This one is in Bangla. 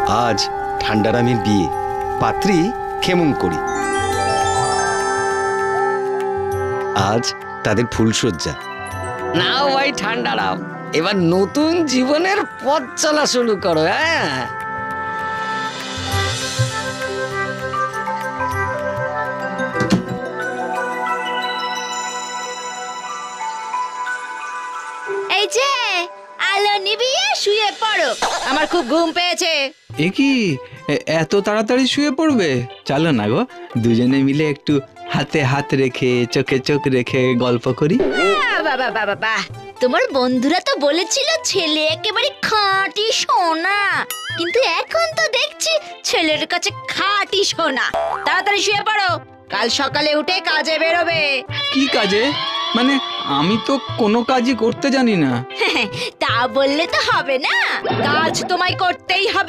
আজ ঠান্ডারামের বিয়ে, পাত্রী ক্ষেমংকরী। আজ তাদের ফুলশয্যা। নাও ভাই ঠান্ডারাম, এবার নতুন জীবনের পথ চলা শুরু করো। হ্যাঁ, এই যে আলো নিভিয়ে শুয়ে পড়ো, আমার খুব ঘুম পেয়েছে। এ কি এত তাড়াতাড়ি শুয়ে পড়বে? চলো না গো, দুজনে মিলে একটু হাতে হাত রেখে চোখে চোখ রেখে গল্প করি। বাবা বাবা বাহ, তোমার বন্ধুরা তো বলেছিল ছেলে একেবারে খাঁটি সোনা, কিন্তু এখন তো দেখছি ছেলের কাছে খাঁটি সোনা। তাড়াতাড়ি শুয়ে পড়ো, কাল সকালে উঠে কাজে বেরোবে। কি কাজে? মানে আমি তো কোনো কাজই করতে জানি না। তা বললে তো হবে না, কাজ তোমায় করতেই হবে।